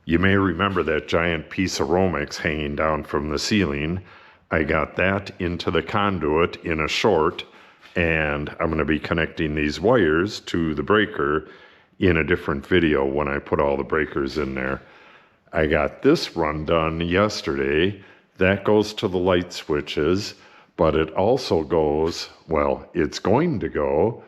You may remember that giant piece of Romex hanging down from the ceiling. I got that into the conduit in a short, and I'm going to be connecting these wires to the breaker in a different video when I put all the breakers in there. I got this run done yesterday. That goes to the light switches, but it also goes, well, it's going to go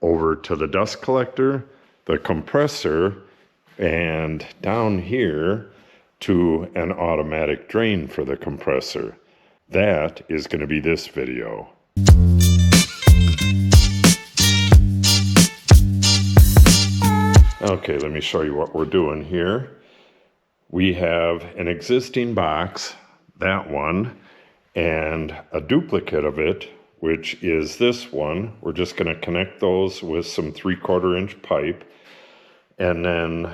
over to the dust collector, the compressor, and down here to an automatic drain for the compressor. That is going to be this video. Okay, let me show you what we're doing here. We have an existing box, that one, and a duplicate of it, which is this one. We're just going to connect those with some 3/4 inch pipe. And then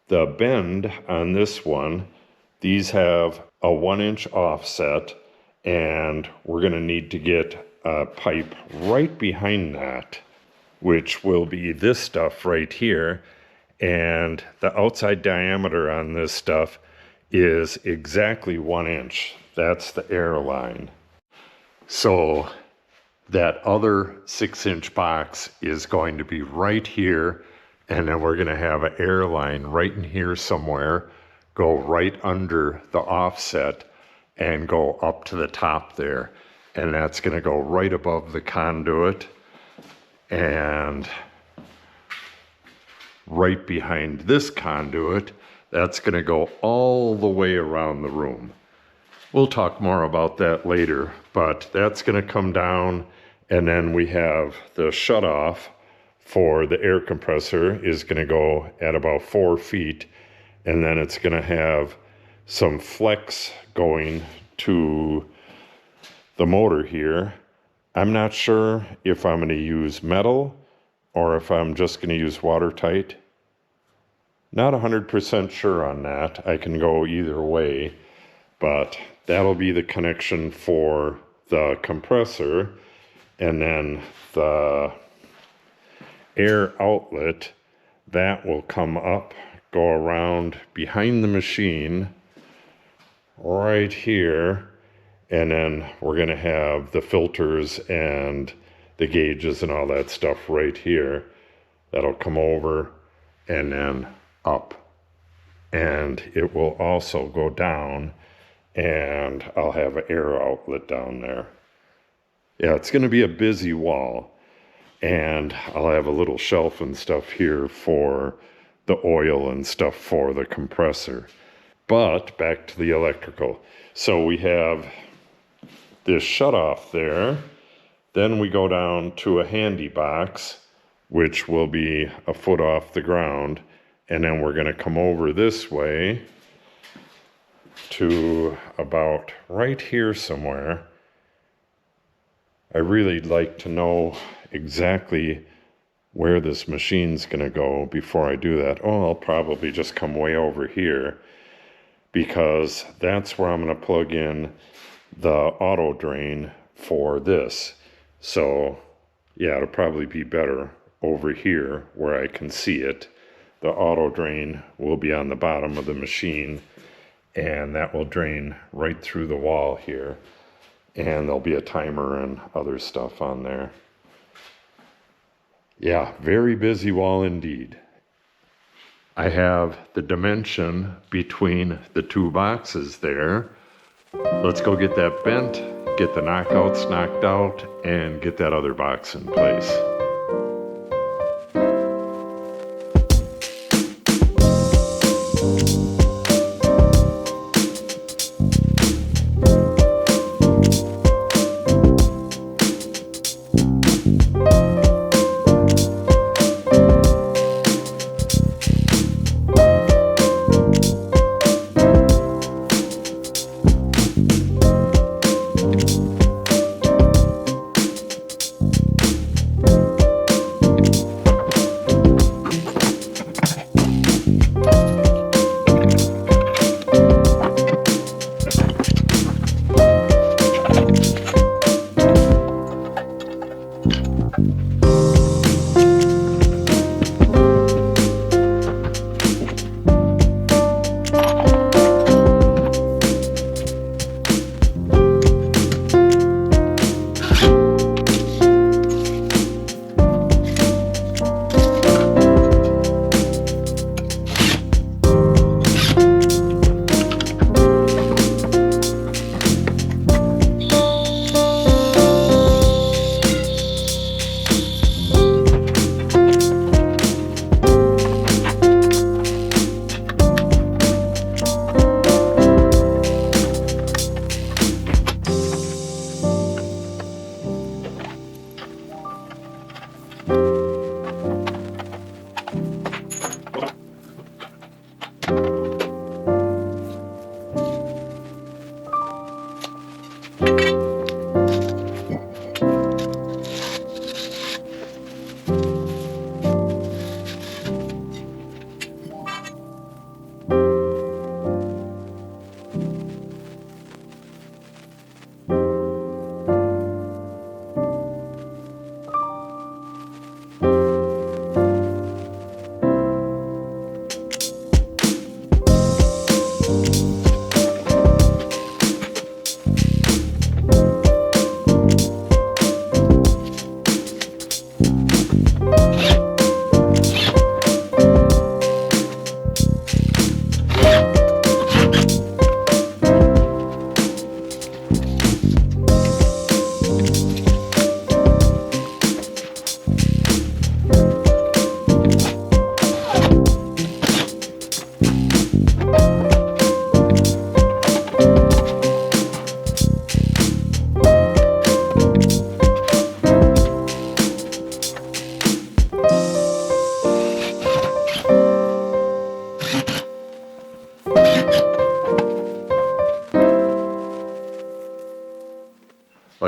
the bend on this one, these have a 1 inch offset, and we're going to need to get a pipe right behind that, which will be this stuff right here. And the outside diameter on this stuff is exactly 1 inch. That's the air line. So that other 6-inch box is going to be right here, and then we're going to have an air line right in here somewhere, go right under the offset and go up to the top there. And that's going to go right above the conduit and right behind this conduit. That's going to go all the way around the room. We'll talk more about that later, but that's going to come down, and then we have the shutoff for the air compressor is going to go at about 4 feet, and then it's going to have some flex going to the motor here. I'm not sure if I'm going to use metal or if I'm just going to use watertight. Not 100% sure on that. I can go either way, but that'll be the connection for the compressor, and then the air outlet, that will come up, go around behind the machine right here, and then we're going to have the filters and the gauges and all that stuff right here. That'll come over and then up, and it will also go down, and I'll have an air outlet down there. Yeah, it's going to be a busy wall, and I'll have a little shelf and stuff here for the oil and stuff for the compressor. But back to the electrical. So we have this shutoff there. Then we go down to a handy box, which will be a foot off the ground. And then we're going to come over this way to about right here somewhere. I really like to know exactly where this machine's going to go before I do that. Oh, I'll probably just come way over here, because that's where I'm going to plug in the auto drain for this. So yeah, it'll probably be better over here where I can see it. The auto drain will be on the bottom of the machine, and that will drain right through the wall here. And there'll be a timer and other stuff on there. Yeah, very busy wall indeed. I have the dimension between the two boxes there. Let's go get that bent, get the knockouts knocked out, and get that other box in place.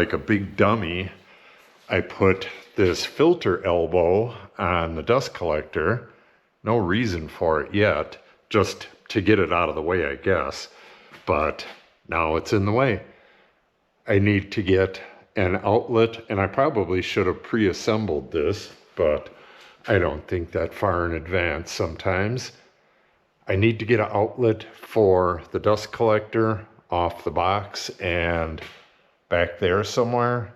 like a big dummy, I put this filter elbow on the dust collector. No reason for it yet, just to get it out of the way, I guess. But now it's in the way. I need to get an outlet, and I probably should have pre-assembled this, but I don't think that far in advance sometimes. I need to get an outlet for the dust collector off the box and back there somewhere.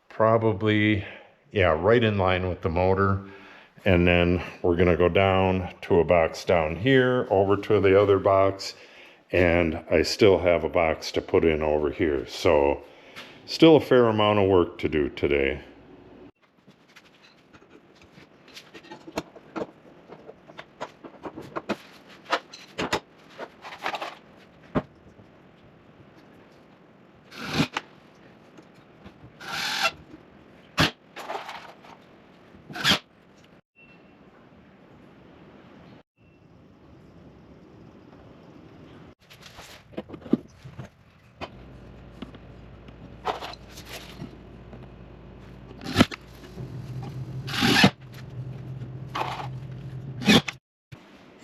Probably, yeah, right in line with the motor. And then we're gonna go down to a box down here, over to the other box, and I still have a box to put in over here. So still a fair amount of work to do today.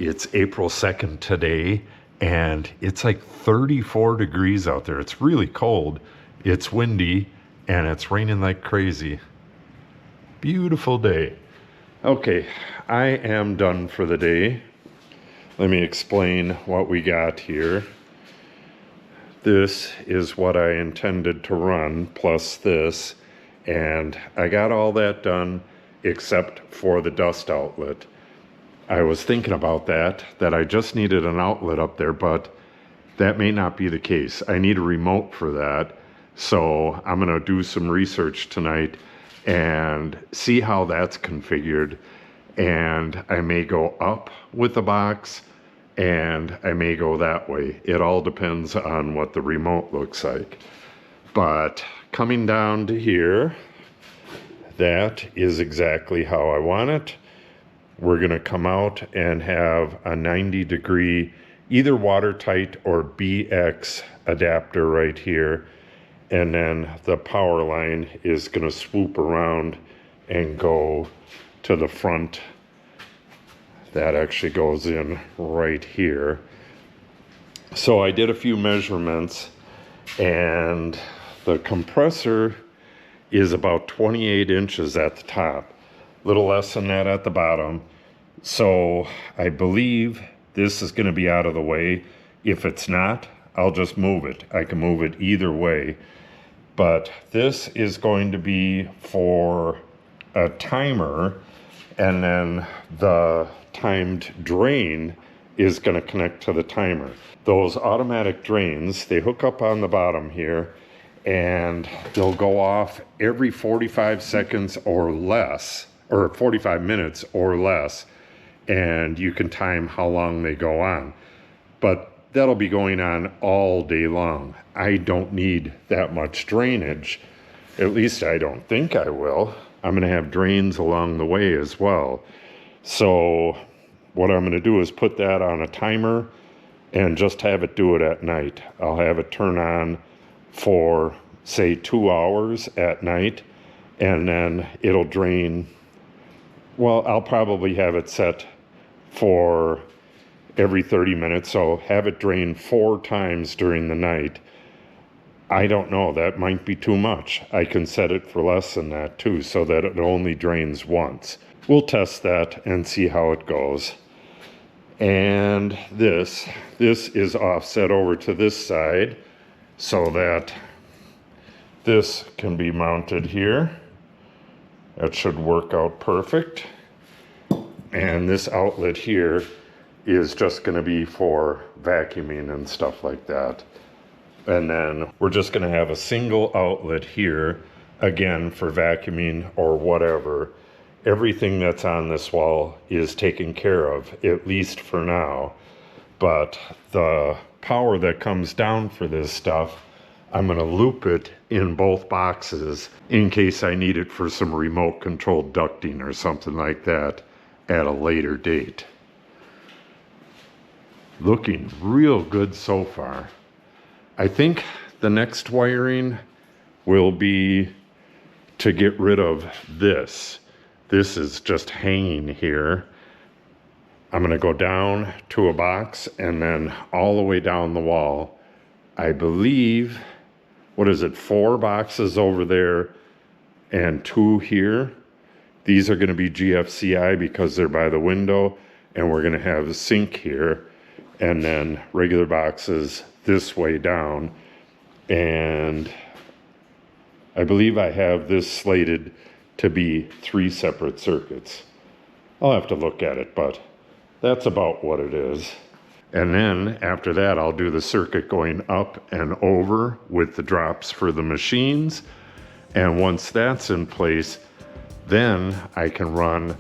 It's April 2nd today, and it's like 34 degrees out there. It's really cold, it's windy, and it's raining like crazy. Beautiful day. Okay, I am done for the day. Let me explain what we got here. This is what I intended to run, plus this, and I got all that done except for the dust outlet. I was thinking about that I just needed an outlet up there, but that may not be the case. I need a remote for that. So I'm gonna do some research tonight and see how that's configured. And I may go up with the box and I may go that way. It all depends on what the remote looks like. But coming down to here, that is exactly how I want it. We're going to come out and have a 90-degree either watertight or BX adapter right here. And then the power line is going to swoop around and go to the front. That actually goes in right here. So I did a few measurements, and the compressor is about 28 inches at the top. Little less than that at the bottom. So I believe this is going to be out of the way. If it's not, I'll just move it. I can move it either way. But this is going to be for a timer, and then the timed drain is going to connect to the timer. Those automatic drains, they hook up on the bottom here, and they'll go off every 45 seconds or less, or 45 minutes or less, and you can time how long they go on. But that'll be going on all day long. I don't need that much drainage. At least I don't think I will. I'm gonna have drains along the way as well. So what I'm gonna do is put that on a timer and just have it do it at night. I'll have it turn on for, say, 2 hours at night, and then it'll drain. Well, I'll probably have it set for every 30 minutes, so have it drain 4 times during the night. I don't know, that might be too much. I can set it for less than that too, so that it only drains once. We'll test that and see how it goes. And this is offset over to this side so that this can be mounted here. That should work out perfect. And this outlet here is just going to be for vacuuming and stuff like that. And then we're just going to have a single outlet here, again, for vacuuming or whatever. Everything that's on this wall is taken care of, at least for now. But the power that comes down for this stuff, I'm going to loop it in both boxes in case I need it for some remote controlled ducting or something like that at a later date. Looking real good so far. I think the next wiring will be to get rid of this. This is just hanging here. I'm going to go down to a box and then all the way down the wall. I believe, what is it, 4 boxes over there and 2 here. These are going to be GFCI because they're by the window, and we're going to have a sink here, and then regular boxes this way down. And I believe I have this slated to be 3 separate circuits. I'll have to look at it, but that's about what it is. And then after that, I'll do the circuit going up and over with the drops for the machines. And once that's in place, then I can run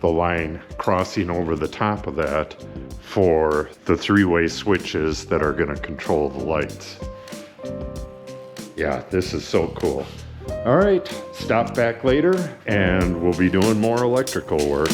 the line crossing over the top of that for the 3-way switches that are going to control the lights. Yeah, this is so cool. All right, stop back later and we'll be doing more electrical work.